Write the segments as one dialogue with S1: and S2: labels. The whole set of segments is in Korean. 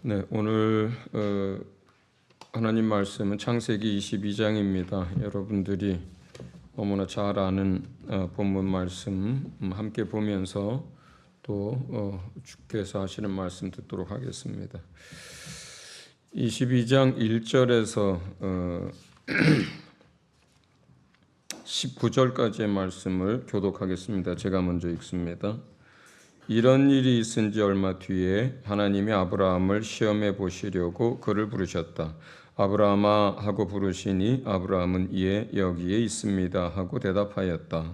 S1: 네, 오늘 하나님 말씀은 창세기 22장입니다. 여러분들이 너무나 잘 아는 본문 말씀 함께 보면서 또 주께서 하시는 말씀 듣도록 하겠습니다. 22장 1절에서 19절까지의 말씀을 교독하겠습니다. 제가 먼저 읽습니다. 이런 일이 있은 지 얼마 뒤에 하나님이 아브라함을 시험해 보시려고 그를 부르셨다. 아브라함아 하고 부르시니 아브라함은 이에 여기에 있습니다 하고 대답하였다.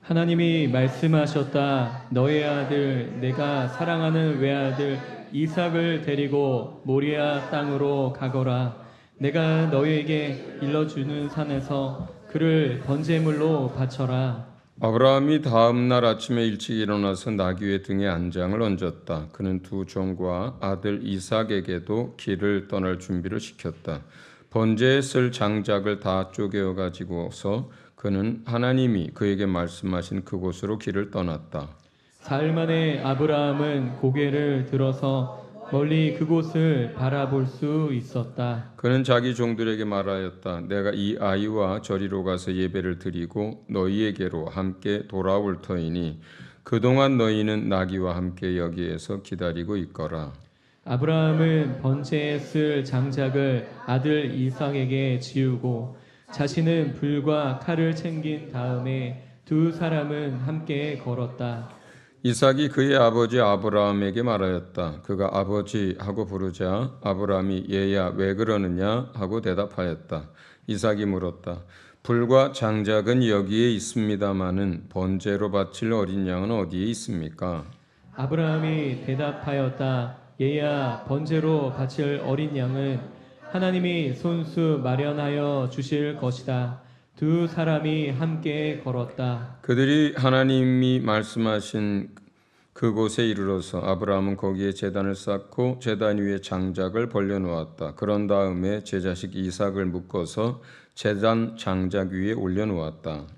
S2: 하나님이 말씀하셨다. 너의 아들 내가 사랑하는 외아들 이삭을 데리고 모리아 땅으로 가거라. 내가 너에게 일러주는 산에서 그를 번제물로 바쳐라.
S1: 아브라함이 다음 날 아침에 일찍 일어나서 나귀의 등에 안장을 얹었다. 그는 두 종과 아들 이삭에게도 길을 떠날 준비를 시켰다. 번제에 쓸 장작을 다 쪼개어 가지고서 그는 하나님이 그에게 말씀하신 그곳으로 길을 떠났다.
S2: 사흘 만에 아브라함은 고개를 들어서 멀리 그곳을 바라볼 수 있었다.
S1: 그는 자기 종들에게 말하였다. 내가 이 아이와 저리로 가서 예배를 드리고 너희에게로 함께 돌아올 터이니 그동안 너희는 나귀와 함께 여기에서 기다리고 있거라.
S2: 아브라함은 번제에 쓸 장작을 아들 이삭에게 지우고 자신은 불과 칼을 챙긴 다음에 두 사람은 함께 걸었다.
S1: 이삭이 그의 아버지 아브라함에게 말하였다. 그가 아버지 하고 부르자 아브라함이 얘야 왜 그러느냐 하고 대답하였다. 이삭이 물었다. 불과 장작은 여기에 있습니다마는 번제로 바칠 어린 양은 어디에 있습니까?
S2: 아브라함이 대답하였다. 얘야 번제로 바칠 어린 양은 하나님이 손수 마련하여 주실 것이다. 두 사람이 함께 걸었다.
S1: 그들이 하나님이 말씀하신 그곳에 이르러서 아브라함은 거기에 제단을 쌓고 제단 위에 장작을 벌려놓았다. 그런 다음에 제 자식 이삭을 묶어서 제단 장작 위에 올려놓았다.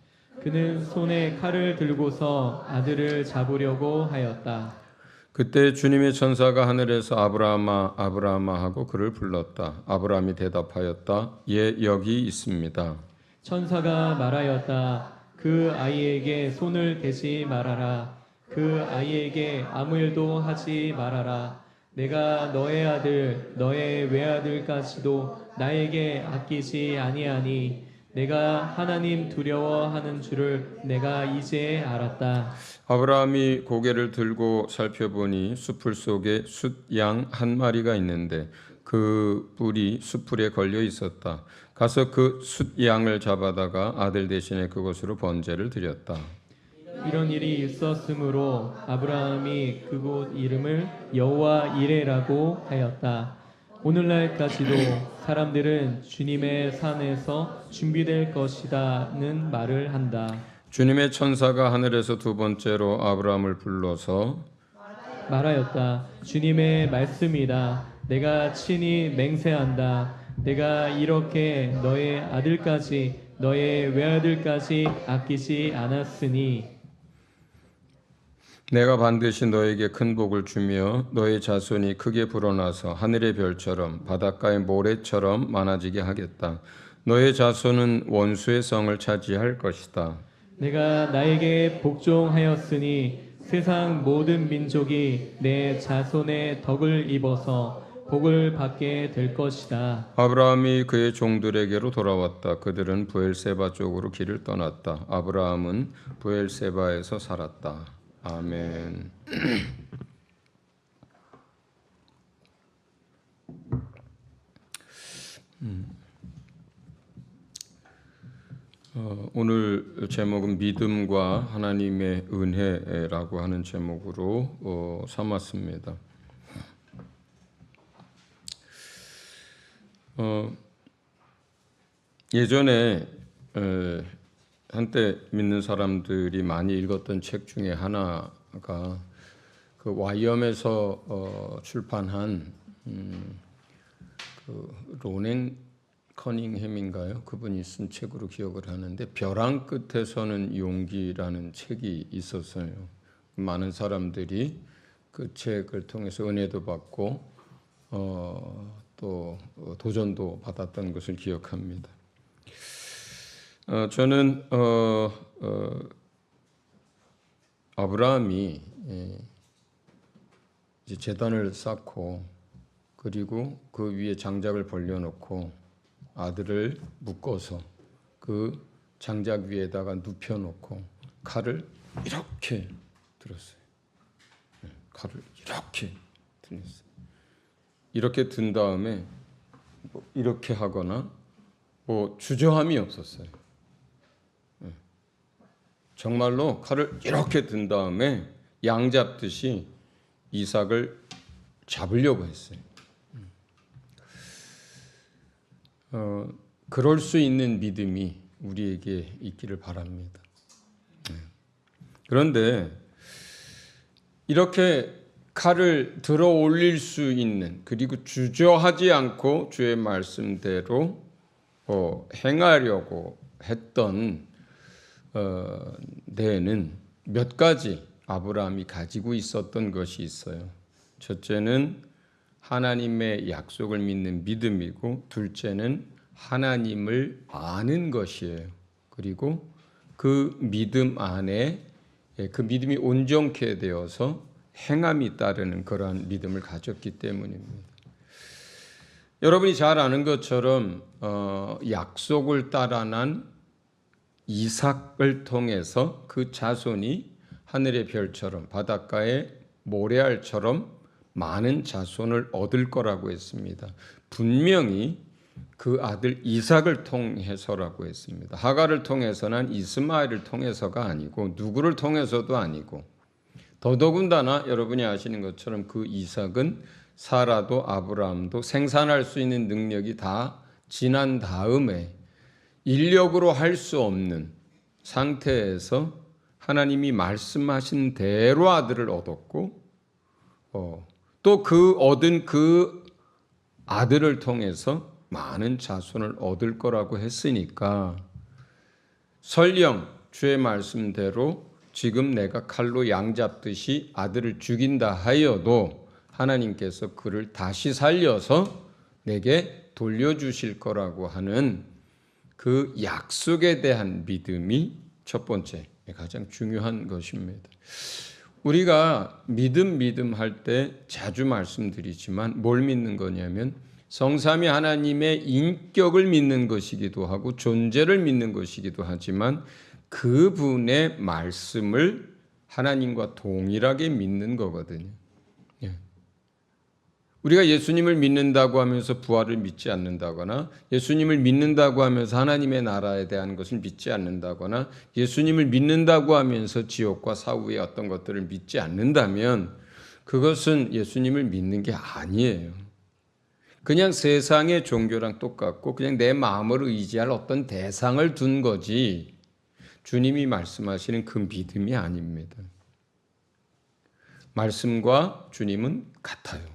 S2: 그는 손에 칼을 들고서 아들을 잡으려고 하였다.
S1: 그때 주님의 천사가 하늘에서 아브라함아 아브라함아 하고 그를 불렀다. 아브라함이 대답하였다. 예, 여기 있습니다.
S2: 천사가 말하였다. 그 아이에게 손을 대지 말아라. 그 아이에게 아무 일도 하지 말아라. 내가 너의 아들, 너의 외아들까지도 나에게 아끼지 아니하니 내가 하나님 두려워하는 줄을 내가 이제 알았다.
S1: 아브라함이 고개를 들고 살펴보니 숲풀 속에 숫양 한 마리가 있는데 그 뿔이 숫풀에 걸려 있었다. 가서 그 숫양을 잡아다가 아들 대신에 그곳으로 번제를 드렸다.
S2: 이런 일이 있었으므로 아브라함이 그곳 이름을 여호와 이레라고 하였다. 오늘날까지도 사람들은 주님의 산에서 준비될 것이다는 말을 한다.
S1: 주님의 천사가 하늘에서 두 번째로 아브라함을 불러서
S2: 말하였다. 주님의 말씀이다. 내가 친히 맹세한다. 내가 이렇게 너의 아들까지 너의 외아들까지 아끼지 않았으니
S1: 내가 반드시 너에게 큰 복을 주며 너의 자손이 크게 불어나서 하늘의 별처럼 바닷가의 모래처럼 많아지게 하겠다. 너의 자손은 원수의 성을 차지할 것이다.
S2: 내가 나에게 복종하였으니 세상 모든 민족이 내 자손의 덕을 입어서 복을 받게 될 것이다.
S1: 아브라함이 그의 종들에게로 돌아왔다. 그들은 브엘세바 쪽으로 길을 떠났다. 아브라함은 브엘세바에서 살았다. 아멘. 오늘 제목은 믿음과 하나님의 은혜라고 하는 제목으로 삼았습니다. 예전에 한때 믿는 사람들이 많이 읽었던 책 중에 하나가 그 와이엄에서 출판한 그 로냉 커닝햄인가요? 그분이 쓴 책으로 기억을 하는데 벼랑 끝에서는 용기라는 책이 있었어요. 많은 사람들이 그 책을 통해서 은혜도 받고 또 도전도 받았던 것을 기억합니다. 저는 아브라함이 이제 제단을 쌓고 그리고 그 위에 장작을 벌려놓고 아들을 묶어서 그 장작 위에다가 눕혀놓고 칼을 이렇게 들었어요. 칼을 이렇게 들었어요. 이렇게 든 다음에 뭐 이렇게 하거나 뭐 주저함이 없었어요. 정말로 칼을 이렇게 든 다음에 양 잡듯이 이삭을 잡으려고 했어요. 그럴 수 있는 믿음이 우리에게 있기를 바랍니다. 그런데 이렇게 칼을 들어 올릴 수 있는 그리고 주저하지 않고 주의 말씀대로 행하려고 했던 데에는 몇 가지 아브라함이 가지고 있었던 것이 있어요. 첫째는 하나님의 약속을 믿는 믿음이고, 둘째는 하나님을 아는 것이에요. 그리고 그 믿음 안에 그 믿음이 온전케 되어서 행함이 따르는 그러한 믿음을 가졌기 때문입니다. 여러분이 잘 아는 것처럼 약속을 따라 난 이삭을 통해서 그 자손이 하늘의 별처럼 바닷가의 모래알처럼 많은 자손을 얻을 거라고 했습니다. 분명히 그 아들 이삭을 통해서라고 했습니다. 하갈을 통해서는 이스마엘을 통해서가 아니고 누구를 통해서도 아니고, 더더군다나 여러분이 아시는 것처럼 그 이삭은 사라도 아브라함도 생산할 수 있는 능력이 다 지난 다음에 인력으로 할 수 없는 상태에서 하나님이 말씀하신 대로 아들을 얻었고, 또 그 얻은 그 아들을 통해서 많은 자손을 얻을 거라고 했으니까, 설령 주의 말씀대로 지금 내가 칼로 양 잡듯이 아들을 죽인다 하여도 하나님께서 그를 다시 살려서 내게 돌려주실 거라고 하는 그 약속에 대한 믿음이 첫 번째, 가장 중요한 것입니다. 우리가 믿음 할 때 자주 말씀드리지만 뭘 믿는 거냐면 성삼위 하나님의 인격을 믿는 것이기도 하고 존재를 믿는 것이기도 하지만 그분의 말씀을 하나님과 동일하게 믿는 거거든요. 우리가 예수님을 믿는다고 하면서 부활을 믿지 않는다거나, 예수님을 믿는다고 하면서 하나님의 나라에 대한 것을 믿지 않는다거나, 예수님을 믿는다고 하면서 지옥과 사후의 어떤 것들을 믿지 않는다면 그것은 예수님을 믿는 게 아니에요. 그냥 세상의 종교랑 똑같고 그냥 내 마음을 의지할 어떤 대상을 둔 거지, 주님이 말씀하시는 그 믿음이 아닙니다. 말씀과 주님은 같아요.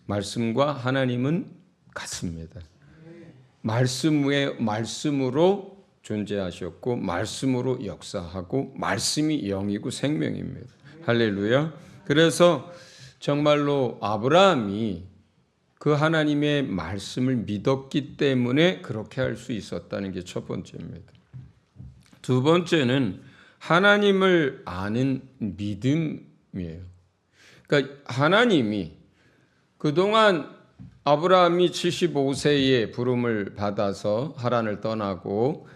S1: 말씀과 하나님은 같습니다. 말씀으로 존재하셨고 말씀으로 역사하고 말씀이 영이고 생명입니다. 할렐루야. 그래서 정말로 아브라함이 그 하나님의 말씀을 믿었기 때문에 그렇게 할 수 있었다는 게 첫 번째입니다. 두 번째는 하나님을 아는 믿음이에요. 그러니까 하나님이 그동안 아브라함이 75세에 부름을 받아서 하란을 떠나고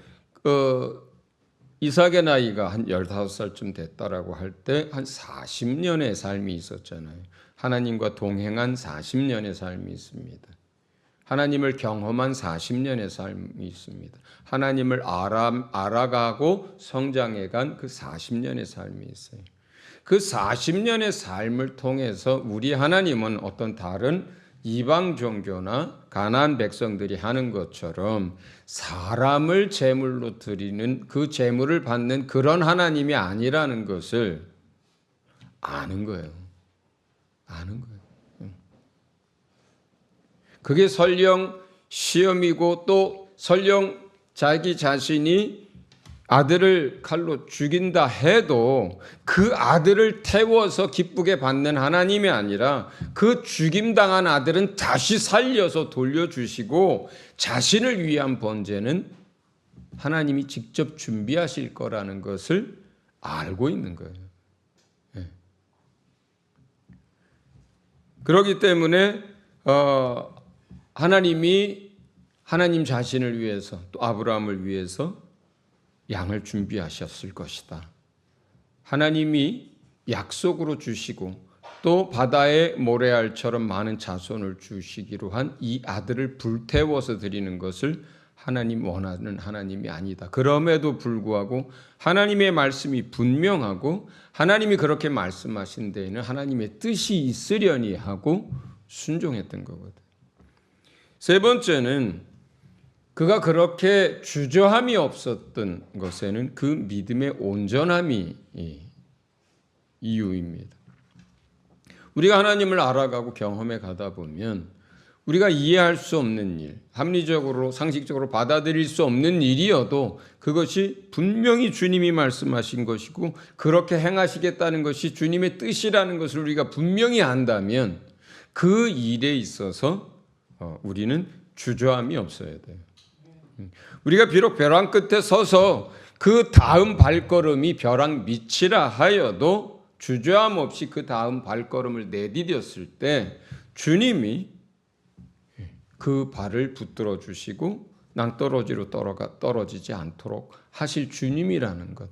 S1: 이삭의 나이가 한 15살쯤 됐다라고 할 때 한 40년의 삶이 있었잖아요. 하나님과 동행한 40년의 삶이 있습니다. 하나님을 경험한 40년의 삶이 있습니다. 하나님을 알아가고 성장해간 그 40년의 삶이 있어요. 그 40년의 삶을 통해서 우리 하나님은 어떤 다른 이방 종교나 가나안 백성들이 하는 것처럼 사람을 제물로 드리는, 그 제물을 받는 그런 하나님이 아니라는 것을 아는 거예요. 아는 거예요. 그게 설령 시험이고 또 설령 자기 자신이 아들을 칼로 죽인다 해도 그 아들을 태워서 기쁘게 받는 하나님이 아니라 그 죽임당한 아들은 다시 살려서 돌려주시고 자신을 위한 번제는 하나님이 직접 준비하실 거라는 것을 알고 있는 거예요. 그렇기 때문에 하나님 자신을 위해서 또 아브라함을 위해서 양을 준비하셨을 것이다. 하나님이 약속으로 주시고 또 바다의 모래알처럼 많은 자손을 주시기로 한 이 아들을 불태워서 드리는 것을 하나님 원하는 하나님이 아니다. 그럼에도 불구하고 하나님의 말씀이 분명하고 하나님이 그렇게 말씀하신 데에는 하나님의 뜻이 있으려니 하고 순종했던 거거든. 세 번째는 그가 그렇게 주저함이 없었던 것에는 그 믿음의 온전함이 이유입니다. 우리가 하나님을 알아가고 경험해 가다 보면 우리가 이해할 수 없는 일, 합리적으로 상식적으로 받아들일 수 없는 일이어도 그것이 분명히 주님이 말씀하신 것이고 그렇게 행하시겠다는 것이 주님의 뜻이라는 것을 우리가 분명히 안다면 그 일에 있어서 우리는 주저함이 없어야 돼요. 우리가 비록 벼랑 끝에 서서 그 다음 발걸음이 벼랑 밑이라 하여도 주저함 없이 그 다음 발걸음을 내디뎠을 때 주님이 그 발을 붙들어 주시고 낭떠러지로 떨어지지 않도록 하실 주님이라는 것.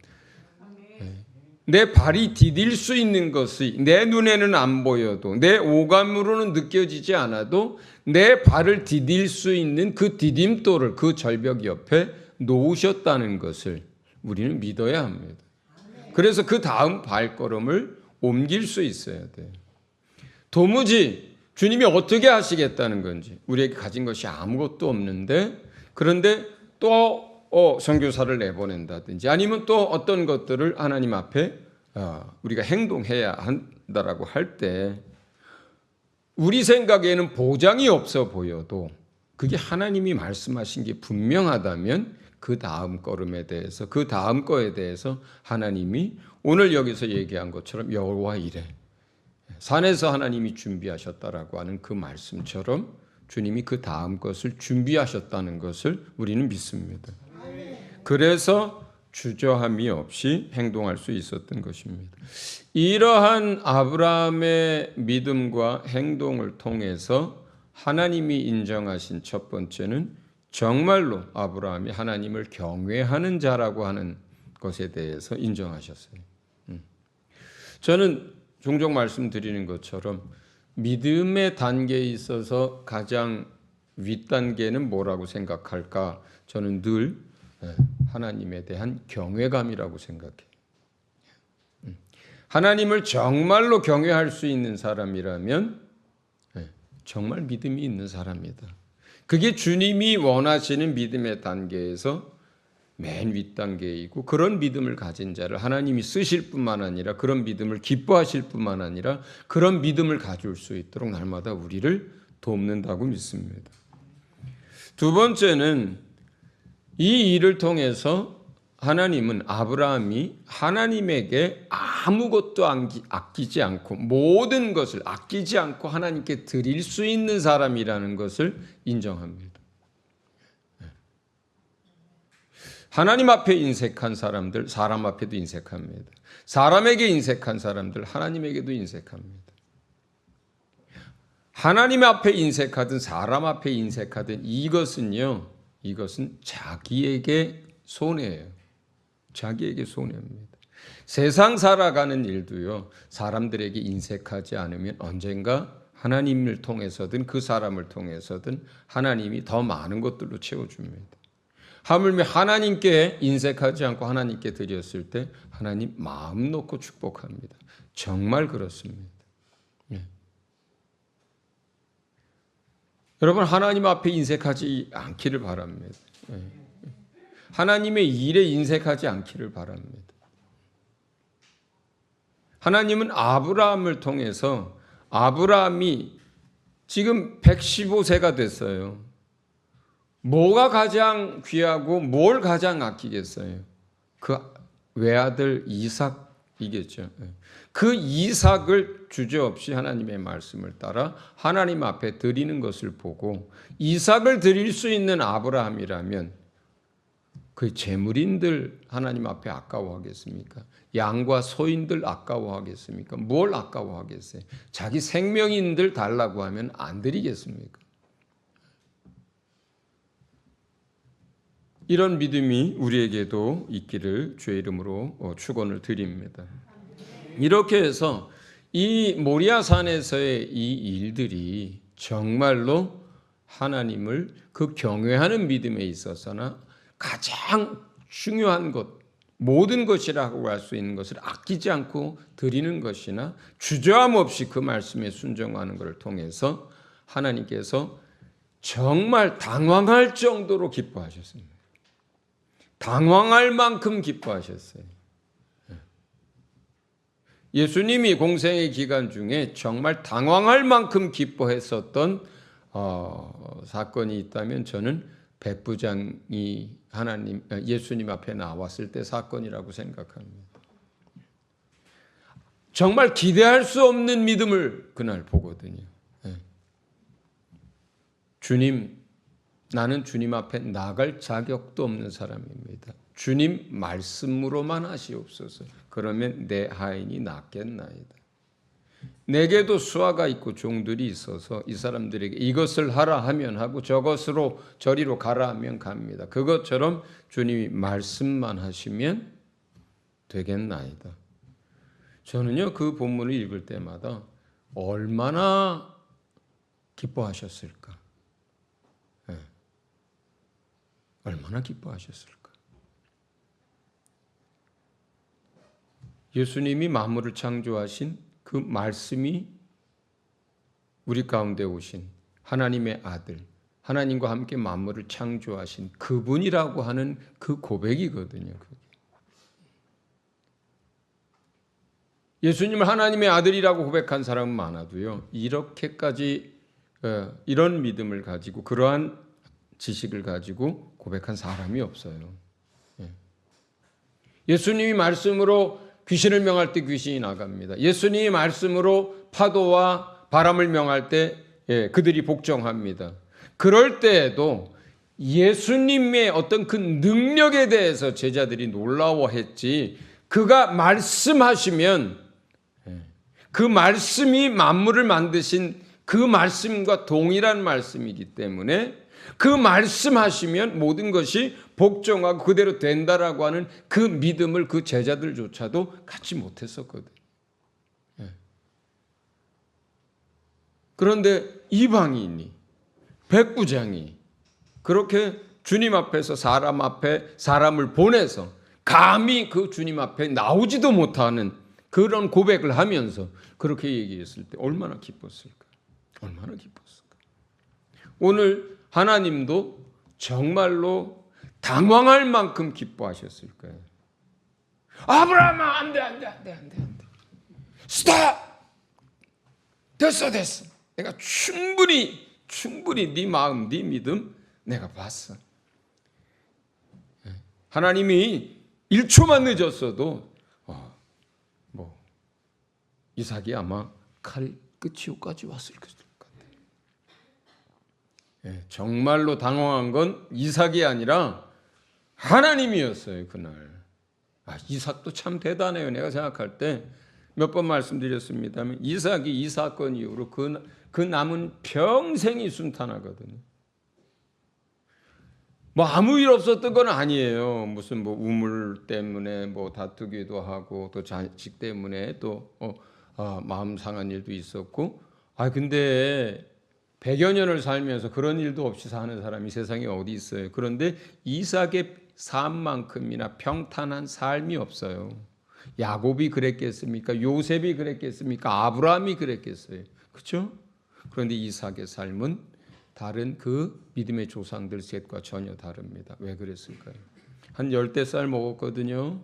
S1: 내 발이 디딜 수 있는 것이 내 눈에는 안 보여도 내 오감으로는 느껴지지 않아도 내 발을 디딜 수 있는 그 디딤돌을 그 절벽 옆에 놓으셨다는 것을 우리는 믿어야 합니다. 그래서 그 다음 발걸음을 옮길 수 있어야 돼요. 도무지 주님이 어떻게 하시겠다는 건지 우리에게 가진 것이 아무것도 없는데 그런데 또 선교사를 내보낸다든지 아니면 또 어떤 것들을 하나님 앞에 우리가 행동해야 한다라고 할 때 우리 생각에는 보장이 없어 보여도 그게 하나님이 말씀하신 게 분명하다면 그 다음 걸음에 대해서 그 다음 거에 대해서 하나님이 오늘 여기서 얘기한 것처럼 여호와 이레 산에서 하나님이 준비하셨다라고 하는 그 말씀처럼 주님이 그 다음 것을 준비하셨다는 것을 우리는 믿습니다. 그래서 주저함이 없이 행동할 수 있었던 것입니다. 이러한 아브라함의 믿음과 행동을 통해서 하나님이 인정하신 첫 번째는 정말로 아브라함이 하나님을 경외하는 자라고 하는 것에 대해서 인정하셨어요. 저는 종종 말씀드리는 것처럼 믿음의 단계에 있어서 가장 윗단계는 뭐라고 생각할까? 저는 늘 하나님에 대한 경외감이라고 생각해요. 하나님을 정말로 경외할 수 있는 사람이라면 정말 믿음이 있는 사람이다. 그게 주님이 원하시는 믿음의 단계에서 맨 윗단계이고 그런 믿음을 가진 자를 하나님이 쓰실 뿐만 아니라 그런 믿음을 기뻐하실 뿐만 아니라 그런 믿음을 가질 수 있도록 날마다 우리를 돕는다고 믿습니다. 두 번째는 이 일을 통해서 하나님은 아브라함이 하나님에게 아무것도 아끼지 않고 모든 것을 아끼지 않고 하나님께 드릴 수 있는 사람이라는 것을 인정합니다. 하나님 앞에 인색한 사람들 사람 앞에도 인색합니다. 사람에게 인색한 사람들 하나님에게도 인색합니다. 하나님 앞에 인색하든 사람 앞에 인색하든 이것은 자기에게 손해예요. 자기에게 손해입니다. 세상 살아가는 일도요. 사람들에게 인색하지 않으면 언젠가 하나님을 통해서든 그 사람을 통해서든 하나님이 더 많은 것들로 채워줍니다. 하물며 하나님께 인색하지 않고 하나님께 드렸을 때 하나님 마음 놓고 축복합니다. 정말 그렇습니다. 여러분 하나님 앞에 인색하지 않기를 바랍니다. 하나님의 일에 인색하지 않기를 바랍니다. 하나님은 아브라함을 통해서 아브라함이 지금 115세가 됐어요. 뭐가 가장 귀하고 뭘 가장 아끼겠어요? 그 외아들 이삭이겠죠. 그 이삭을 주저없이 하나님의 말씀을 따라 하나님 앞에 드리는 것을 보고 이삭을 드릴 수 있는 아브라함이라면 그 제물인들 하나님 앞에 아까워하겠습니까? 양과 소인들 아까워하겠습니까? 뭘 아까워하겠어요? 자기 생명인들 달라고 하면 안 드리겠습니까? 이런 믿음이 우리에게도 있기를 주의 이름으로 축원을 드립니다. 이렇게 해서 이 모리아산에서의 이 일들이 정말로 하나님을 그 경외하는 믿음에 있어서나 가장 중요한 것, 모든 것이라고 할 수 있는 것을 아끼지 않고 드리는 것이나 주저함 없이 그 말씀에 순종하는 것을 통해서 하나님께서 정말 당황할 정도로 기뻐하셨습니다. 당황할 만큼 기뻐하셨어요. 예수님이 공생의 기간 중에 정말 당황할 만큼 기뻐했었던 사건이 있다면 저는 백부장이 예수님 앞에 나왔을 때 사건이라고 생각합니다. 정말 기대할 수 없는 믿음을 그날 보거든요. 주님, 나는 주님 앞에 나갈 자격도 없는 사람입니다. 주님 말씀으로만 하시옵소서. 그러면 내 하인이 낫겠나이다. 내게도 수하가 있고 종들이 있어서 이 사람들에게 이것을 하라 하면 하고 저것으로 저리로 가라 하면 갑니다. 그것처럼 주님이 말씀만 하시면 되겠나이다. 저는요, 그 본문을 읽을 때마다 얼마나 기뻐하셨을까? 얼마나 기뻐하셨을까? 예수님이 만물을 창조하신 그 말씀이 우리 가운데 오신 하나님의 아들, 하나님과 함께 만물을 창조하신 그분이라고 하는 그 고백이거든요. 예수님을 하나님의 아들이라고 고백한 사람은 많아도요, 이렇게까지 이런 믿음을 가지고 그러한 지식을 가지고 고백한 사람이 없어요. 예수님이 말씀으로 귀신을 명할 때 귀신이 나갑니다. 예수님이 말씀으로 파도와 바람을 명할 때 그들이 복종합니다. 그럴 때에도 예수님의 어떤 그 능력에 대해서 제자들이 놀라워했지, 그가 말씀하시면 그 말씀이 만물을 만드신 그 말씀과 동일한 말씀이기 때문에 그 말씀하시면 모든 것이 복종하고 그대로 된다라고 하는 그 믿음을 그 제자들조차도 갖지 못했었거든요. 그런데 이방인이, 백부장이 그렇게 주님 앞에서 사람 앞에 사람을 보내서 감히 그 주님 앞에 나오지도 못하는 그런 고백을 하면서 그렇게 얘기했을 때 얼마나 기뻤을까? 얼마나 기뻤을까? 오늘 하나님도 정말로 당황할 만큼 기뻐하셨을 거예요. 아브라함아, 안 돼. 스탑! 됐어. 내가 충분히 네 마음, 네 믿음 내가 봤어. 하나님이 1초만 늦었어도 이삭이 아마 칼 끝이요까지 왔을 것 같아요. 정말로 당황한 건 이삭이 아니라 하나님이었어요, 그날. 이삭도 참 대단해요. 내가 생각할 때 몇 번 말씀드렸습니다만 이삭이 이 사건 이후로 그 남은 평생이 순탄하거든요. 아무 일 없었던 건 아니에요. 무슨 우물 때문에 다투기도 하고 또 자식 때문에 또 마음 상한 일도 있었고. 근데 100여 년을 살면서 그런 일도 없이 사는 사람이 세상에 어디 있어요. 그런데 이삭의 삶만큼이나 평탄한 삶이 없어요. 야곱이 그랬겠습니까? 요셉이 그랬겠습니까? 아브라함이 그랬겠어요. 그렇죠? 그런데 이삭의 삶은 다른 그 믿음의 조상들 셋과 전혀 다릅니다. 왜 그랬을까요? 한 10살 먹었거든요.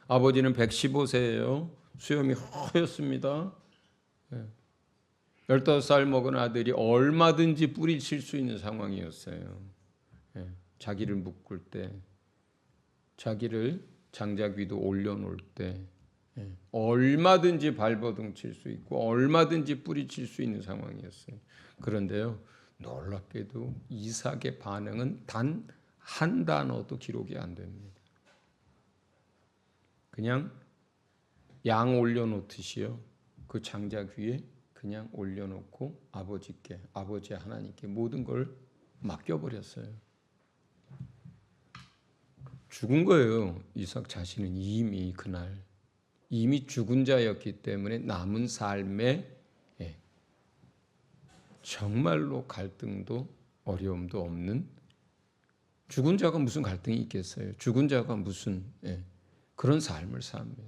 S1: 아버지는 115세예요. 수염이 허였습니다. 15살 먹은 아들이 얼마든지 뿌리칠 수 있는 상황이었어요. 자기를 묶을 때 자기를 장작 위도 올려놓을 때 얼마든지 발버둥 칠 수 있고 얼마든지 뿌리칠 수 있는 상황이었어요. 그런데요, 놀랍게도 이삭의 반응은 단 한 단어도 기록이 안 됩니다. 그냥 양 올려놓듯이요, 그 장작 위에 그냥 올려놓고 아버지께, 아버지 하나님께 모든 걸 맡겨버렸어요. 죽은 거예요. 이삭 자신은 이미 그날 이미 죽은 자였기 때문에 남은 삶에 정말로 갈등도 어려움도 없는, 죽은 자가 무슨 갈등이 있겠어요? 죽은 자가 무슨 그런 삶을 삽니다.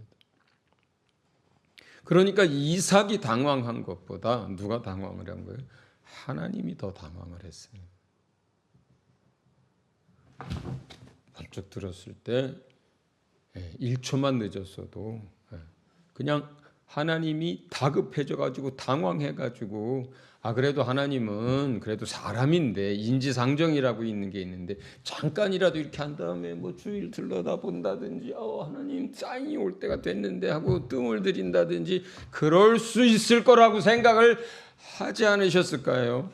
S1: 그러니까 이삭이 당황한 것보다 누가 당황을 한 거예요? 하나님이 더 당황을 했어요. 번쩍 들었을 때 1초만 늦었어도 그냥 하나님이 다급해져 가지고 당황해 가지고, 그래도 하나님은 그래도 사람인데 인지상정이라고 있는 게 있는데 잠깐이라도 이렇게 한 다음에 뭐 주위를 들여다본다든지 하나님 사인이 올 때가 됐는데 하고 뜸을 들인다든지 그럴 수 있을 거라고 생각을 하지 않으셨을까요?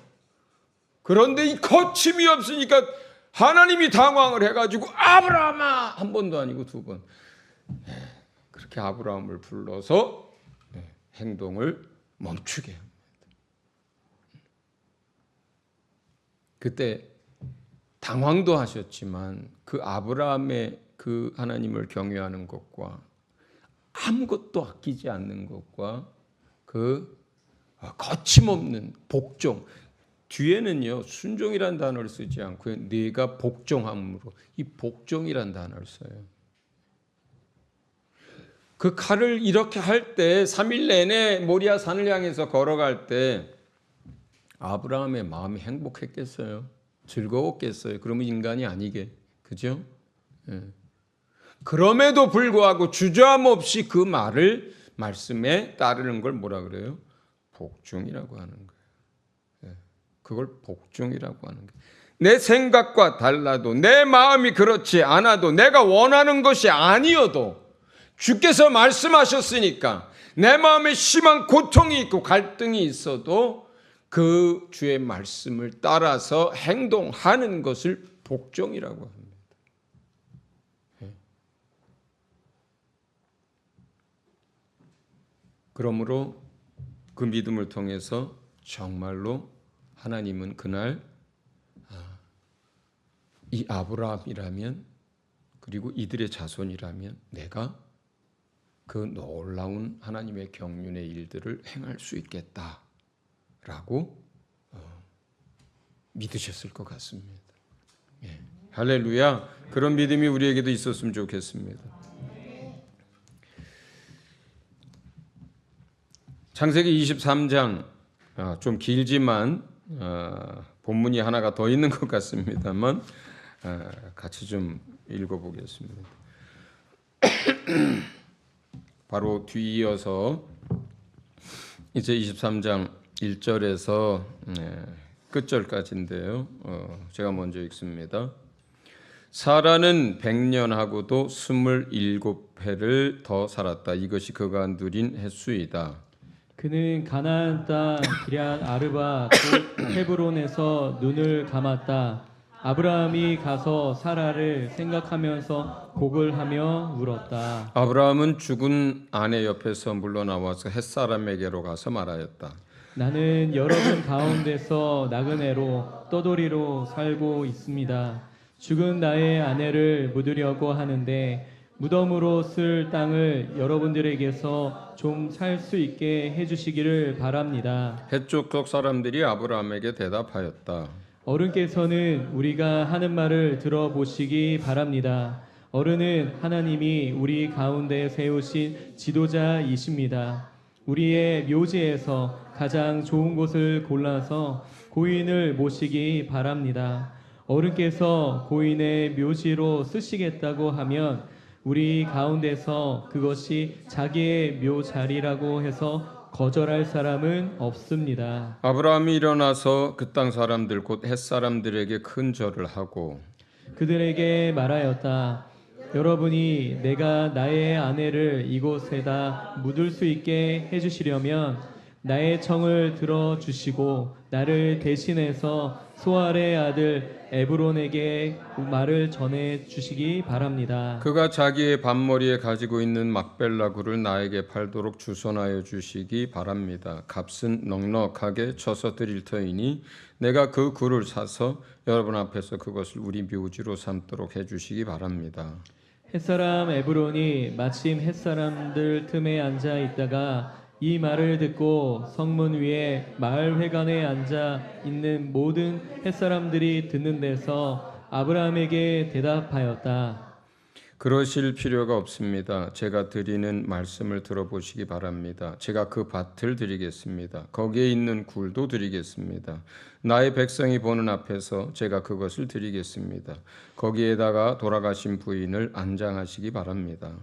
S1: 그런데 이 거침이 없으니까 하나님이 당황을 해가지고 아브라함아, 한 번도 아니고 두 번 그렇게 아브라함을 불러서 행동을 멈추게 합니다. 그때 당황도 하셨지만 그 아브라함의 그 하나님을 경외하는 것과 아무것도 아끼지 않는 것과 그 거침없는 복종, 뒤에는요 순종이란 단어를 쓰지 않고 네가 복종함으로 이 복종이란 단어를 써요. 그 칼을 이렇게 할 때 3일 내내 모리아 산을 향해서 걸어갈 때 아브라함의 마음이 행복했겠어요? 즐거웠겠어요? 그러면 인간이 아니게, 그죠? 그럼에도 불구하고 주저함 없이 그 말씀에 따르는 걸 뭐라 그래요? 복종이라고 하는 거예요. 그걸 복종이라고 하는 거예요. 내 생각과 달라도, 내 마음이 그렇지 않아도, 내가 원하는 것이 아니어도 주께서 말씀하셨으니까 내 마음에 심한 고통이 있고 갈등이 있어도 그 주의 말씀을 따라서 행동하는 것을 복종이라고 합니다. 그러므로 그 믿음을 통해서 정말로 하나님은 그날 이 아브라함이라면, 그리고 이들의 자손이라면 내가 그 놀라운 하나님의 경륜의 일들을 행할 수 있겠다라고 믿으셨을 것 같습니다. 할렐루야. 그런 믿음이 우리에게도 있었으면 좋겠습니다. 창세기 23장 좀 길지만 본문이 하나가 더 있는 것 같습니다만 같이 좀 읽어보겠습니다. 바로 뒤이어서 이제 23장 1절에서 끝절까지인데요. 제가 먼저 읽습니다. 사라는 100년하고도 27해를 더 살았다. 이것이 그가 누린 횟수이다.
S2: 그는 가나안 땅 기럇 아르바 곧 헤브론에서 눈을 감았다. 아브라함이 가서 사라를 생각하면서 복을 하며 울었다.
S1: 아브라함은 죽은 아내 옆에서 물러나와서 햇사람에게로 가서 말하였다.
S2: 나는 여러분 가운데서 나그네로 떠돌이로 살고 있습니다. 죽은 나의 아내를 묻으려고 하는데 무덤으로 쓸 땅을 여러분들에게서 좀 살 수 있게 해주시기를 바랍니다.
S1: 헷족속 사람들이 아브라함에게 대답하였다.
S2: 어른께서는 우리가 하는 말을 들어보시기 바랍니다. 어른은 하나님이 우리 가운데 세우신 지도자이십니다. 우리의 묘지에서 가장 좋은 곳을 골라서 고인을 모시기 바랍니다. 어른께서 고인의 묘지로 쓰시겠다고 하면 우리 가운데서 그것이 자기의 묘자리라고 해서 거절할 사람은 없습니다.
S1: 아브라함이 일어나서 그 땅 사람들 곧 헷사람들에게 큰 절을 하고
S2: 그들에게 말하였다. 여러분이 내가 나의 아내를 이곳에다 묻을 수 있게 해주시려면 나의 청을 들어주시고 나를 대신해서 소알의 아들 에브론에게 말을 전해 주시기 바랍니다.
S1: 그가 자기의 반머리에 가지고 있는 막벨라 굴을 나에게 팔도록 주선하여 주시기 바랍니다. 값은 넉넉하게 쳐서 드릴 터이니 내가 그 굴을 사서 여러분 앞에서 그것을 우리 묘지로 삼도록 해주시기 바랍니다.
S2: 햇사람 에브론이 마침 햇사람들 틈에 앉아 있다가 이 말을 듣고 성문 위에 마을 회관에 앉아 있는 모든 햇사람들이 듣는 데서 아브라함에게 대답하였다.
S1: 그러실 필요가 없습니다. 제가 드리는 말씀을 들어보시기 바랍니다. 제가 그 밭을 드리겠습니다. 거기에 있는 굴도 드리겠습니다. 나의 백성이 보는 앞에서 제가 그것을 드리겠습니다. 거기에다가 돌아가신 부인을 안장하시기 바랍니다.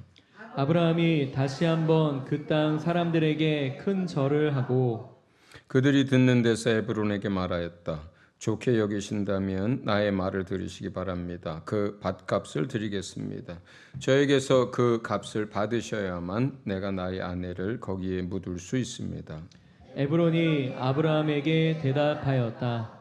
S2: 아브라함이 다시 한번 그 땅 사람들에게 큰 절을 하고
S1: 그들이 듣는 데서 에브론에게 말하였다. 좋게 여기신다면 나의 말을 들으시기 바랍니다. 그 밭값을 드리겠습니다. 저에게서 그 값을 받으셔야만 내가 나의 아내를 거기에 묻을 수 있습니다.
S2: 에브론이 아브라함에게 대답하였다.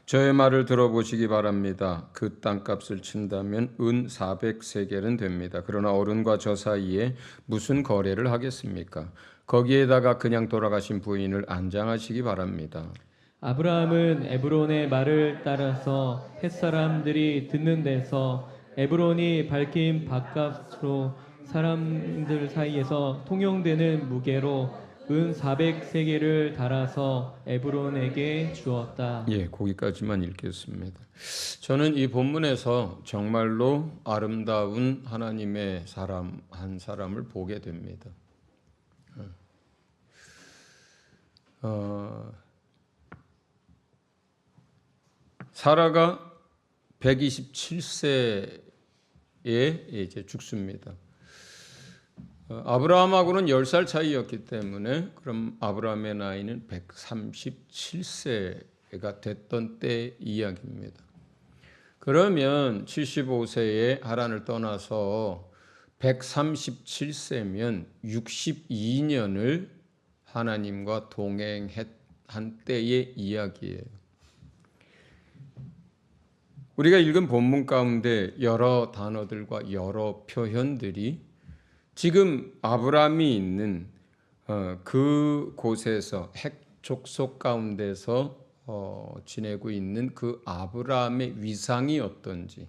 S1: 저의 말을 들어보시기 바랍니다. 그 땅값을 친다면 은 400세겔은 됩니다. 그러나 어른과 저 사이에 무슨 거래를 하겠습니까? 거기에다가 그냥 돌아가신 부인을 안장하시기 바랍니다.
S2: 아브라함은 에브론의 말을 따라서 햇사람들이 듣는 데서 에브론이 밝힌 밭값으로 사람들 사이에서 통용되는 무게로 은 400세겔을 달아서 에브론에게 주었다.
S1: 예, 거기까지만 읽겠습니다. 저는 이 본문에서 정말로 아름다운 하나님의 사람 한 사람을 보게 됩니다. 사라가 127세에 이제 죽습니다. 아브라함하고는 10살 차이였기 때문에 그럼 아브라함의 나이는 137세가 됐던 때 이야기입니다. 그러면 75세에 하란을 떠나서 137세면 62년을 하나님과 동행한 때의 이야기예요. 우리가 읽은 본문 가운데 여러 단어들과 여러 표현들이 지금 아브라함이 있는 그 곳에서 핵 족속 가운데서 지내고 있는 그 아브라함의 위상이 어떤지,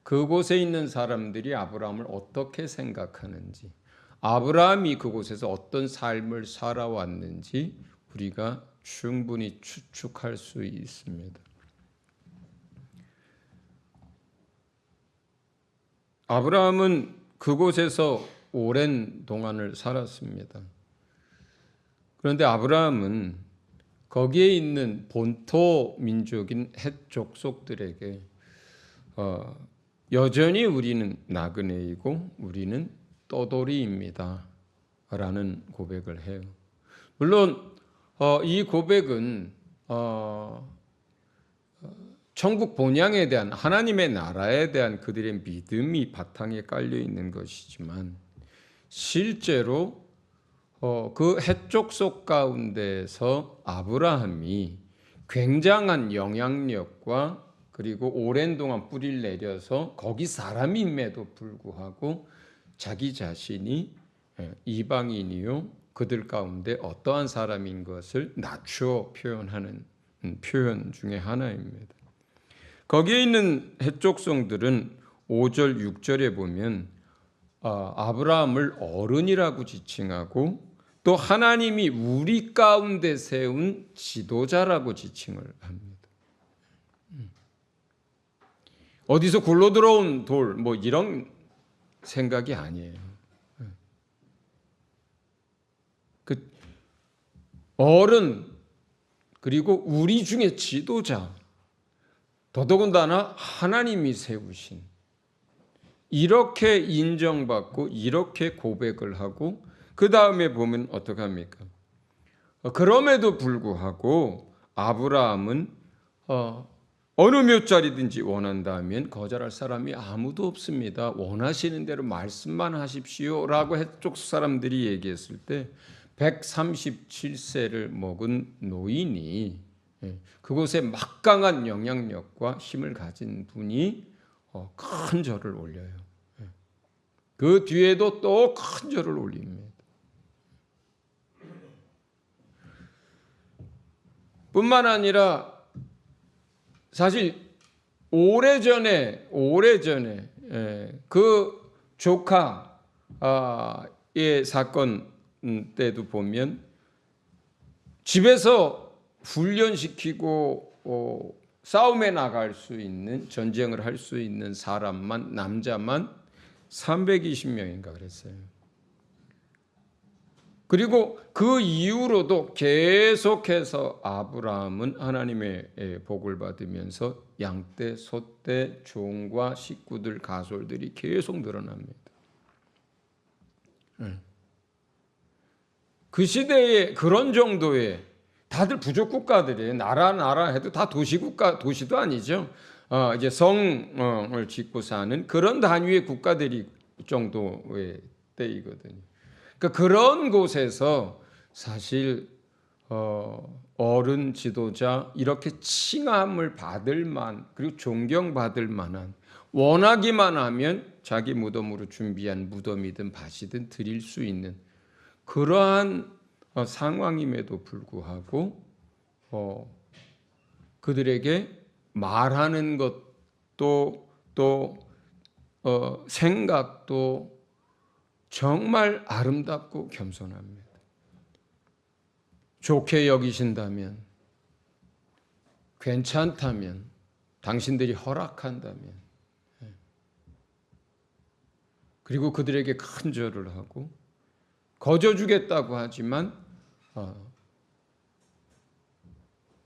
S1: 그곳에 있는 사람들이 아브라함을 어떻게 생각하는지, 아브라함이 그곳에서 어떤 삶을 살아왔는지 우리가 충분히 추측할 수 있습니다. 아브라함은 그곳에서 오랜 동안을 살았습니다. 그런데 아브라함은 거기에 있는 본토 민족인 헷 족속들에게 여전히 우리는 나그네이고 우리는 떠돌이입니다 라는 고백을 해요. 물론 이 고백은 천국 본향에 대한, 하나님의 나라에 대한 그들의 믿음이 바탕에 깔려 있는 것이지만 실제로 그 헷족속 가운데서 아브라함이 굉장한 영향력과 그리고 오랜 동안 뿌리를 내려서 거기 사람임에도 불구하고 자기 자신이 이방인이요 그들 가운데 어떠한 사람인 것을 낮추어 표현하는 표현 중에 하나입니다. 거기에 있는 헷족성들은 5절, 6절에 보면 아브라함을 어른이라고 지칭하고 또 하나님이 우리 가운데 세운 지도자라고 지칭을 합니다. 어디서 굴러 들어온 돌, 뭐 이런 생각이 아니에요. 그 어른 그리고 우리 중에 지도자, 더더군다나 하나님이 세우신, 이렇게 인정받고 이렇게 고백을 하고 그 다음에 보면 어떻게 합니까? 그럼에도 불구하고 아브라함은 어느 몇 자리든지 원한다면 거절할 사람이 아무도 없습니다. 원하시는 대로 말씀만 하십시오라고 해쪽 사람들이 얘기했을 때 137세를 먹은 노인이 그곳에 막강한 영향력과 힘을 가진 분이 큰 절을 올려요. 그 뒤에도 또 큰 절을 올립니다. 뿐만 아니라 사실 오래전에 그 조카의 사건 때도 보면 집에서 훈련시키고 싸움에 나갈 수 있는, 전쟁을 할 수 있는 사람만, 남자만 320명인가 그랬어요. 그리고 그 이후로도 계속해서 아브라함은 하나님의 복을 받으면서 양떼, 소떼, 종과 식구들, 가솔들이 계속 늘어납니다. 그 시대에 그런 정도의, 다들 부족 국가들이에요. 나라 해도 다 도시국가, 도시도 아니죠. 이제 성을 짓고 사는 그런 단위의 국가들이 정도의 때이거든요. 그러니까 그런 곳에서 사실 어른 지도자, 이렇게 칭함을 받을 만, 그리고 존경받을 만한, 원하기만 하면 자기 무덤으로 준비한 무덤이든 밭이든 드릴 수 있는 그러한 상황임에도 불구하고 그들에게 말하는 것도 또 생각도 정말 아름답고 겸손합니다. 좋게 여기신다면, 괜찮다면, 당신들이 허락한다면, 그리고 그들에게 큰 절을 하고 거저주겠다고 하지만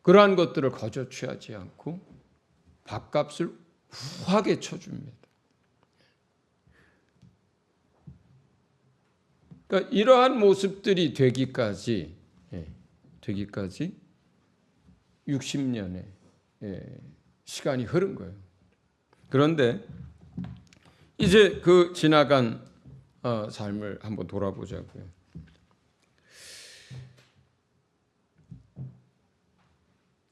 S1: 그러한 것들을 거저 취하지 않고 밥값을 후하게 쳐줍니다. 그러니까 이러한 모습들이 되기까지 60년의 시간이 흐른 거예요. 그런데 이제 그 지나간 삶을 한번 돌아보자고요.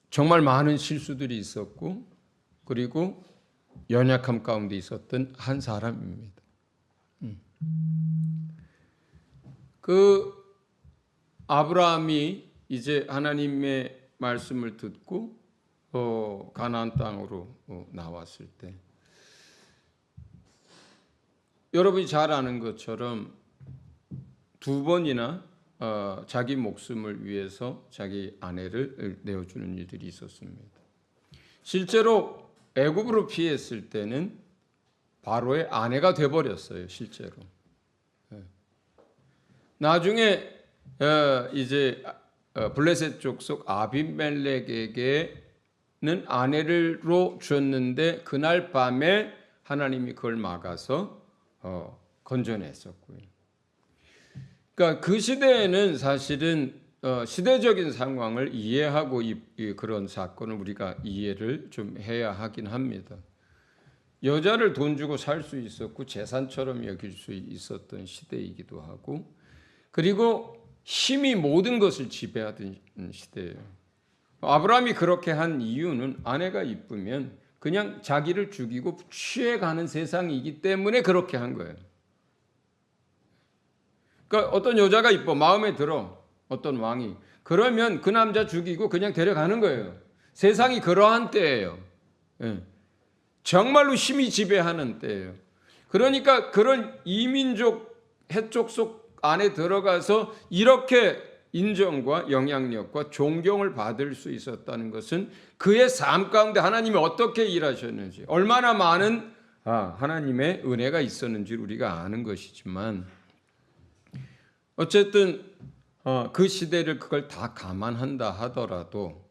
S1: 정말 많은 실수들이 있었고, 그리고 연약함 가운데 있었던 한 사람입니다. 그 아브라함이 이제 하나님의 말씀을 듣고 가나안 땅으로 나왔을 때, 여러분이 잘 아는 것처럼 2번이나 자기 목숨을 위해서 자기 아내를 내어주는 일들이 있었습니다. 실제로 애굽으로 피했을 때는 바로의 아내가 돼버렸어요. 실제로. 나중에 이제 블레셋 족속 아비멜렉에게는 아내로 주었는데 그날 밤에 하나님이 그걸 막아서 건져냈었고요. 그러니까 그 시대에는 사실은 시대적인 상황을 이해하고 그런 사건을 우리가 이해를 좀 해야 하긴 합니다. 여자를 돈 주고 살 수 있었고 재산처럼 여길 수 있었던 시대이기도 하고, 그리고 힘이 모든 것을 지배하던 시대예요. 아브라함이 그렇게 한 이유는 아내가 이쁘면 그냥 자기를 죽이고 취해가는 세상이기 때문에 그렇게 한 거예요. 그러니까 어떤 여자가 이뻐, 마음에 들어, 어떤 왕이, 그러면 그 남자 죽이고 그냥 데려가는 거예요. 세상이 그러한 때예요. 정말로 힘이 지배하는 때예요. 그러니까 그런 이민족 해족속 안에 들어가서 이렇게 인정과 영향력과 존경을 받을 수 있었다는 것은 그의 삶 가운데 하나님이 어떻게 일하셨는지, 얼마나 많은 하나님의 은혜가 있었는지 우리가 아는 것이지만, 어쨌든 그 시대를 그걸 다 감안한다 하더라도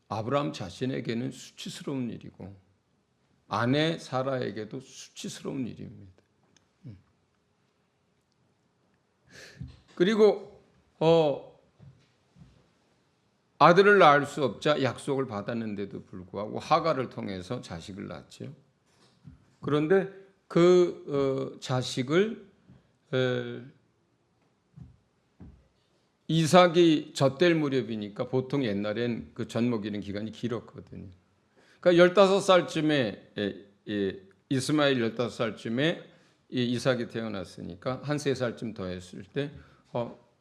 S1: 아브라함 자신에게는 수치스러운 일이고 아내 사라에게도 수치스러운 일입니다. 그리고 아들을 낳을 수 없자 약속을 받았는데도 불구하고 하갈을 통해서 자식을 낳죠. 그런데 그 자식을 이삭이 젖될 무렵이니까 보통 옛날엔 그 젖먹이는 기간이 길었거든요. 그러니까 15살쯤에 이스마엘 15살쯤에 이삭이 태어났으니까 한 3살쯤 더 했을 때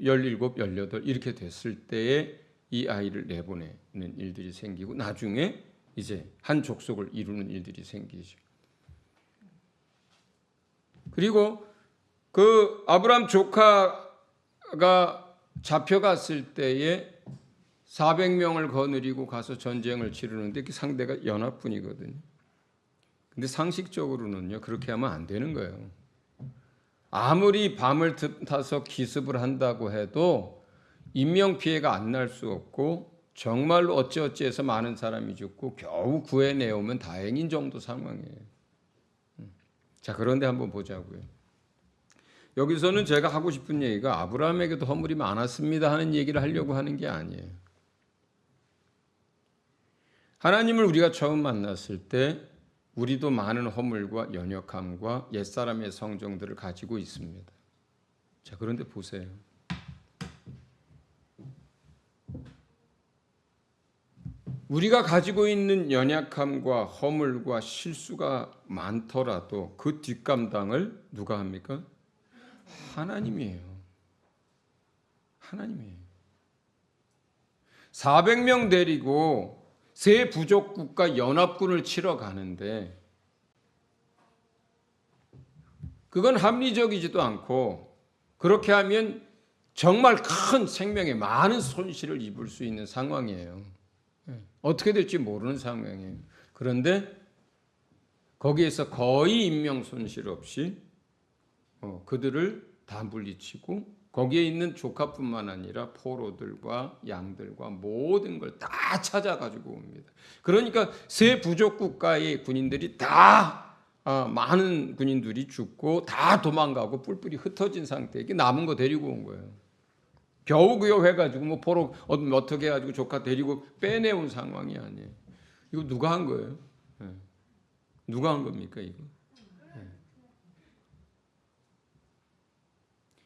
S1: 17, 18 이렇게 됐을 때에 이 아이를 내보내는 일들이 생기고 나중에 이제 한 족속을 이루는 일들이 생기죠. 그리고 그 아브라함 조카가 잡혀갔을 때에 400명을 거느리고 가서 전쟁을 치르는데 그 상대가 연합군이거든요. 근데 상식적으로는요, 그렇게 하면 안 되는 거예요. 아무리 밤을 타서 기습을 한다고 해도 인명피해가 안 날 수 없고 정말로 어찌어찌해서 많은 사람이 죽고 겨우 구해내오면 다행인 정도 상황이에요. 자, 그런데 한번 보자고요. 여기서는 제가 하고 싶은 얘기가 아브라함에게도 허물이 많았습니다 하는 얘기를 하려고 하는 게 아니에요. 하나님을 우리가 처음 만났을 때 우리도 많은 허물과 연약함과 옛사람의 성정들을 가지고 있습니다. 자, 그런데 보세요. 우리가 가지고 있는 연약함과 허물과 실수가 많더라도 그 뒷감당을 누가 합니까? 하나님이에요. 하나님이에요. 400명 데리고 세 부족국과 연합군을 치러 가는데 그건 합리적이지도 않고 그렇게 하면 정말 큰 생명에 많은 손실을 입을 수 있는 상황이에요. 어떻게 될지 모르는 상황이에요. 그런데 거기에서 거의 인명 손실 없이 그들을 다 물리치고 거기에 있는 조카뿐만 아니라 포로들과 양들과 모든 걸 다 찾아가지고 옵니다. 그러니까 세 부족 국가의 군인들이 다 많은 군인들이 죽고 다 도망가고 뿔뿔이 흩어진 상태에 남은 거 데리고 온 거예요. 겨우 해가지고 뭐 포로 어떻게 해가지고 조카 데리고 빼내온 상황이 아니에요. 이거 누가 한 거예요? 누가 한 겁니까 이거?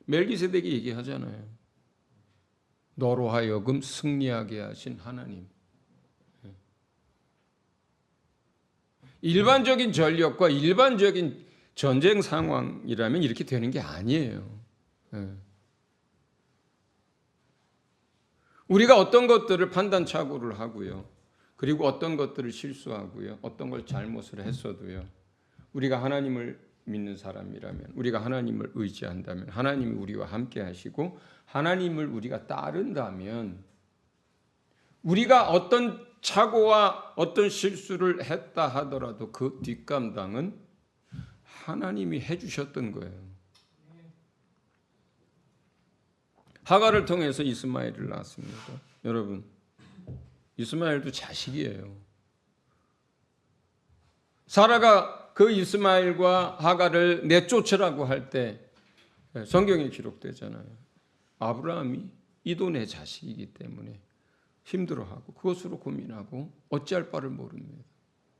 S1: 멜기세덱이 얘기하잖아요. 너로 하여금 승리하게 하신 하나님. 일반적인 전력과 일반적인 전쟁 상황이라면 이렇게 되는 게 아니에요. 우리가 어떤 것들을 판단착오를 하고요. 그리고 어떤 것들을 실수하고요. 어떤 걸 잘못을 했어도요. 우리가 하나님을 믿는 사람이라면, 우리가 하나님을 의지한다면, 하나님이 우리와 함께 하시고 하나님을 우리가 따른다면 우리가 어떤 착오와 어떤 실수를 했다 하더라도 그 뒷감당은 하나님이 해주셨던 거예요. 하갈을 통해서 이스마엘을 낳았습니다. 여러분, 이스마엘도 자식이에요. 사라가 그 이스마엘과 하갈을 내쫓으라고 할 때 성경에 기록되잖아요. 아브라함이 이도 내 자식이기 때문에 힘들어하고 그것으로 고민하고 어찌할 바를 모릅니다.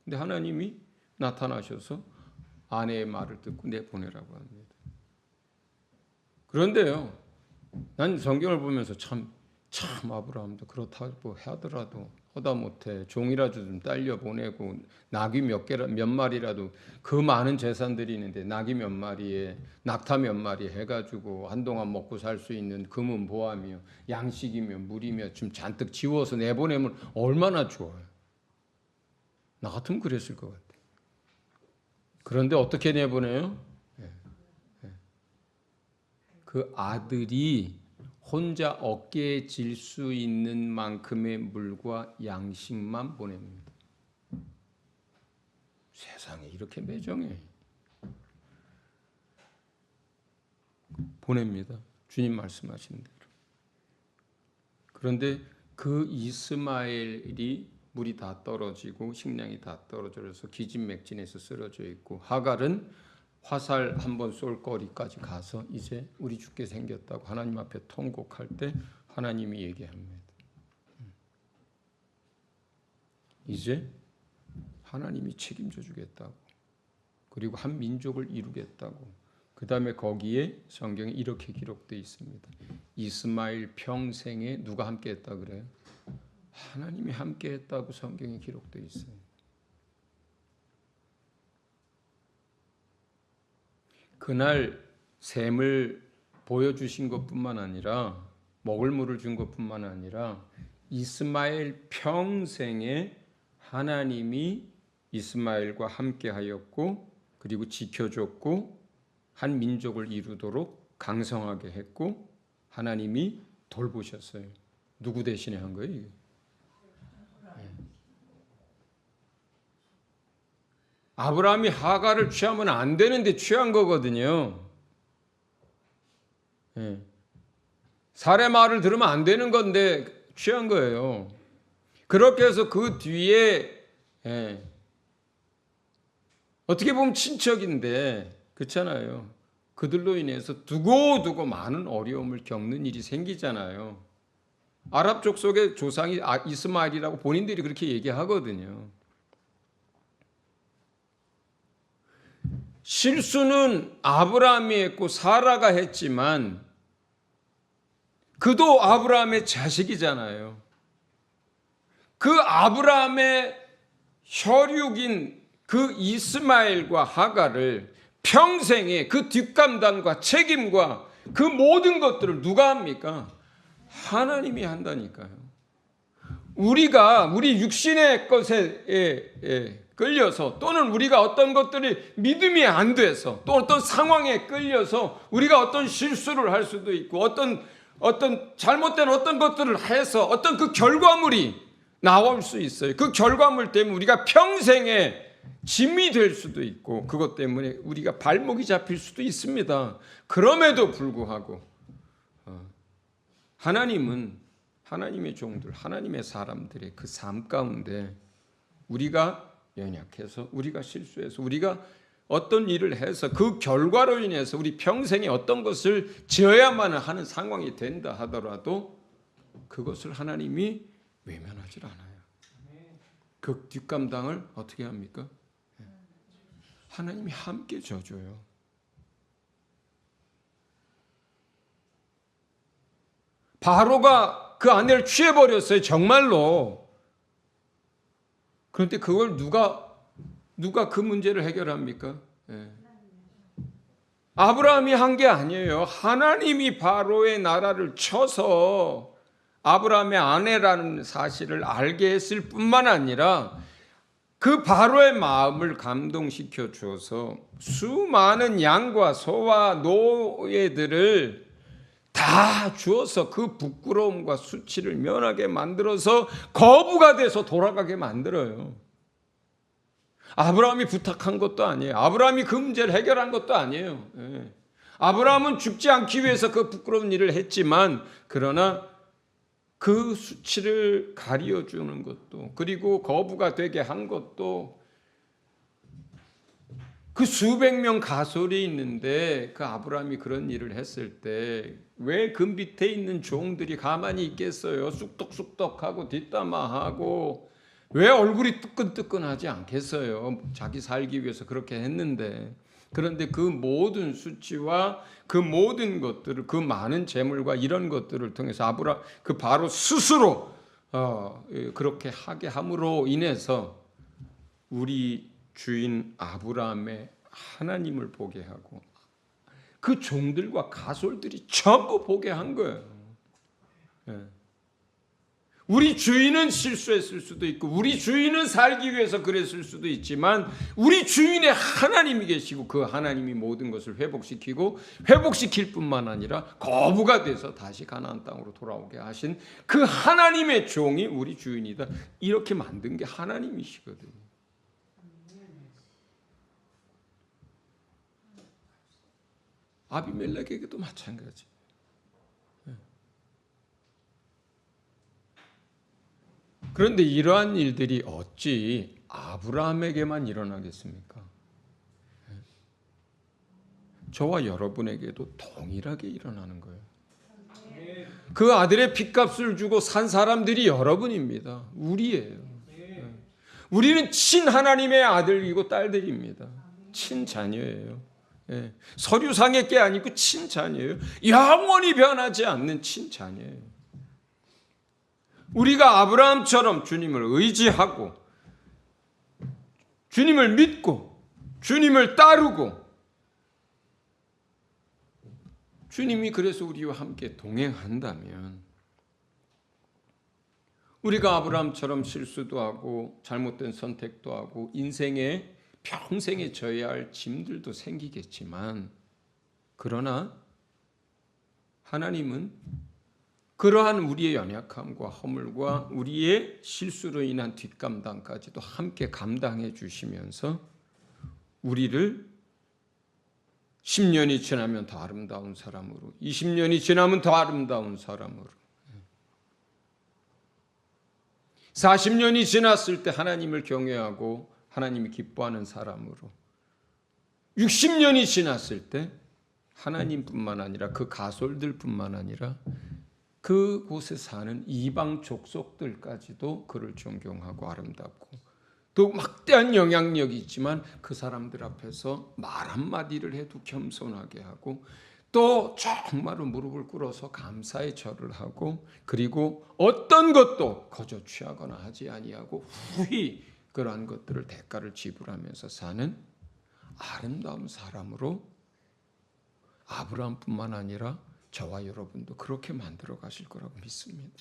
S1: 근데 하나님이 나타나셔서 아내의 말을 듣고 내보내라고 합니다. 그런데요, 난 성경을 보면서 참 아브라함도 그렇다고 하더라도 하다못해 종이라도 좀 딸려 보내고 낙이 몇 마리라도 그 많은 재산들이 있는데 낙이 몇 마리에 낙타 몇 마리 해가지고 한동안 먹고 살 수 있는 금은 보하며 양식이며 물이며 좀 잔뜩 지워서 내보내면 얼마나 좋아요. 나 같으면 그랬을 것 같아. 그런데 어떻게 내보내요? 그 아들이 혼자 어깨에 질 수 있는 만큼의 물과 양식만 보냅니다. 세상에 이렇게 매정해. 보냅니다. 주님 말씀하신 대로. 그런데 그 이스마엘이 물이 다 떨어지고 식량이 다 떨어져서 기진맥진해서 쓰러져 있고 하갈은 화살 한번 쏠 거리까지 가서 이제 우리 죽게 생겼다고 하나님 앞에 통곡할 때 하나님이 얘기합니다. 이제 하나님이 책임져 주겠다고. 그리고 한 민족을 이루겠다고. 그 다음에 거기에 성경에 이렇게 기록되어 있습니다. 이스마엘 평생에 누가 함께했다 그래요? 하나님이 함께했다고 성경에 기록되어 있어요. 그날 샘을 보여주신 것뿐만 아니라 먹을 물을 준 것뿐만 아니라 이스마엘 평생에 하나님이 이스마엘과 함께하였고 그리고 지켜줬고 한 민족을 이루도록 강성하게 했고 하나님이 돌보셨어요. 누구 대신에 한 거예요? 이게? 아브라함이 하가를 취하면 안 되는데 취한 거거든요. 사례 말을 들으면 안 되는 건데 취한 거예요. 그렇게 해서 그 뒤에 어떻게 보면 친척인데 그렇잖아요. 그들로 인해서 두고두고 많은 어려움을 겪는 일이 생기잖아요. 아랍 족속의 조상이 이스마엘이라고 본인들이 그렇게 얘기하거든요. 실수는 아브라함이 했고 사라가 했지만 그도 아브라함의 자식이잖아요. 그 아브라함의 혈육인 그 이스마엘과 하가를 평생에 그 뒷감당과 책임과 그 모든 것들을 누가 합니까? 하나님이 한다니까요. 우리 육신의 것에 끌려서 또는 우리가 어떤 것들이 믿음이 안 돼서 또 어떤 상황에 끌려서 우리가 어떤 실수를 할 수도 있고 어떤 잘못된 어떤 것들을 해서 어떤 그 결과물이 나올 수 있어요. 그 결과물 때문에 우리가 평생에 짐이 될 수도 있고 그것 때문에 우리가 발목이 잡힐 수도 있습니다. 그럼에도 불구하고 하나님은 하나님의 종들, 하나님의 사람들의 그 삶 가운데 우리가 연약해서 우리가 실수해서 우리가 어떤 일을 해서 그 결과로 인해서 우리 평생에 어떤 것을 지어야만 하는 상황이 된다 하더라도 그것을 하나님이 외면하지 않아요. 그 뒷감당을 어떻게 합니까? 하나님이 함께 져줘요. 바로가 그 아내를 취해버렸어요. 정말로. 그런데 그걸 누가 그 문제를 해결합니까? 아브라함이 한 게 아니에요. 하나님이 바로의 나라를 쳐서 아브라함의 아내라는 사실을 알게 했을 뿐만 아니라 그 바로의 마음을 감동시켜 주어서 수많은 양과 소와 노예들을 다 주어서 그 부끄러움과 수치를 면하게 만들어서 거부가 돼서 돌아가게 만들어요. 아브라함이 부탁한 것도 아니에요. 아브라함이 그 문제를 해결한 것도 아니에요. 아브라함은 죽지 않기 위해서 그 부끄러운 일을 했지만 그러나 그 수치를 가리어주는 것도 그리고 거부가 되게 한 것도 그 수백 명 가솔이 있는데 그 아브라함이 그런 일을 했을 때 왜 그 밑에 있는 종들이 가만히 있겠어요? 쑥덕쑥덕하고 뒷담화하고 왜 얼굴이 뜨끈뜨끈하지 않겠어요? 자기 살기 위해서 그렇게 했는데 그런데 그 모든 수치와 그 모든 것들을 그 많은 재물과 이런 것들을 통해서 그 바로 스스로 그렇게 하게 함으로 인해서 우리 주인 아브라함의 하나님을 보게 하고 그 종들과 가솔들이 전부 보게 한 거예요. 우리 주인은 실수했을 수도 있고 우리 주인은 살기 위해서 그랬을 수도 있지만 우리 주인의 하나님이 계시고 그 하나님이 모든 것을 회복시킬 뿐만 아니라 거부가 돼서 다시 가나안 땅으로 돌아오게 하신 그 하나님의 종이 우리 주인이다. 이렇게 만든 게 하나님이시거든요. 아비멜렉에게도 마찬가지. 그런데 이러한 일들이 어찌 아브라함에게만 일어나겠습니까? 저와 여러분에게도 동일하게 일어나는 거예요. 그 아들의 핏값을 주고 산 사람들이 여러분입니다. 우리예요. 우리는 친하나님의 아들이고 딸들입니다. 친자녀예요. 예. 서류상의 게 아니고 친자녀예요. 영원히 변하지 않는 친자녀예요. 우리가 아브라함처럼 주님을 의지하고 주님을 믿고 주님을 따르고 주님이 그래서 우리와 함께 동행한다면 우리가 아브라함처럼 실수도 하고 잘못된 선택도 하고 인생에 평생에 져야 할 짐들도 생기겠지만 그러나 하나님은 그러한 우리의 연약함과 허물과 우리의 실수로 인한 뒷감당까지도 함께 감당해 주시면서 우리를 10년이 지나면 더 아름다운 사람으로 20년이 지나면 더 아름다운 사람으로 40년이 지났을 때 하나님을 경외하고 하나님이 기뻐하는 사람으로 60년이 지났을 때 하나님뿐만 아니라 그 가솔들뿐만 아니라 그곳에 사는 이방 족속들까지도 그를 존경하고 아름답고 또 막대한 영향력이 있지만 그 사람들 앞에서 말 한마디를 해도 겸손하게 하고 또 정말로 무릎을 꿇어서 감사의 절을 하고 그리고 어떤 것도 거저 취하거나 하지 아니하고 후히 그러한 것들을 대가를 지불하면서 사는 아름다운 사람으로 아브라함뿐만 아니라 저와 여러분도 그렇게 만들어 가실 거라고 믿습니다.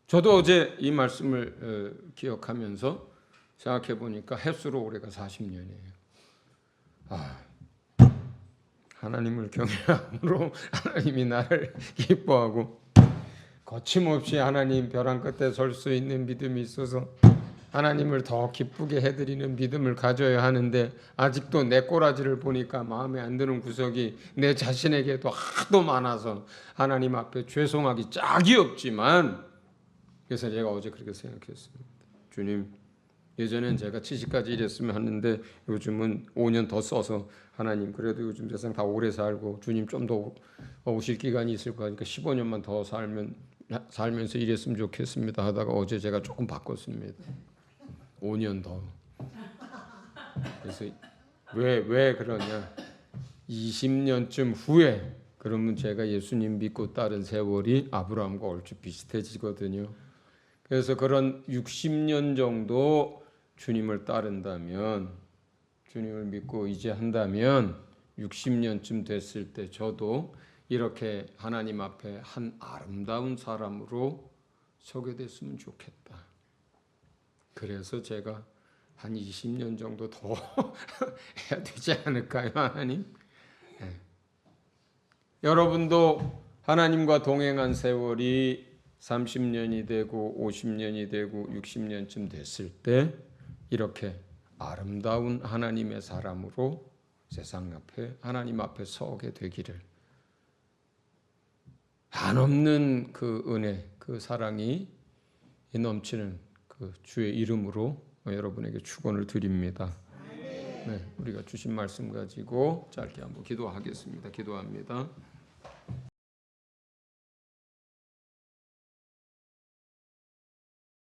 S1: 저도 어제 이 말씀을 기억하면서 생각해 보니까 햇수로 올해가 40년이에요. 하나님을 경외함으로 하나님이 나를 기뻐하고 거침없이 하나님 벼랑 끝에 설 수 있는 믿음이 있어서 하나님을 더 기쁘게 해드리는 믿음을 가져야 하는데 아직도 내 꼬라지를 보니까 마음에 안 드는 구석이 내 자신에게도 하도 많아서 하나님 앞에 죄송하기 짝이 없지만 그래서 제가 어제 그렇게 생각했습니다. 주님, 예전엔 제가 70까지 일했으면 하는데 요즘은 5년 더 써서 하나님 그래도 요즘 세상 다 오래 살고 주님 좀 더 오실 기간이 있을 거니까 15년만 더 살면서 일했으면 좋겠습니다 하다가 어제 제가 조금 바꿨습니다. 5년 더. 그래서 왜 그러냐? 20년쯤 후에 그러면 제가 예수님 믿고 따른 세월이 아브라함과 얼추 비슷해지거든요. 그래서 그런 60년 정도 주님을 따른다면 주님을 믿고 의지한다면 60년쯤 됐을 때 저도 이렇게 하나님 앞에 한 아름다운 사람으로 서게 됐으면 좋겠다. 그래서 제가 한 20년 정도 더 해야 되지 않을까요, 하나님? 네. 여러분도 하나님과 동행한 세월이 30년이 되고 50년이 되고 60년쯤 됐을 때 이렇게 아름다운 하나님의 사람으로 세상 앞에 하나님 앞에 서게 되기를 한없는 그 은혜, 그 사랑이 넘치는 그 주의 이름으로 여러분에게 축원을 드립니다. 네, 우리가 주신 말씀 가지고 짧게 한번 기도하겠습니다. 기도합니다.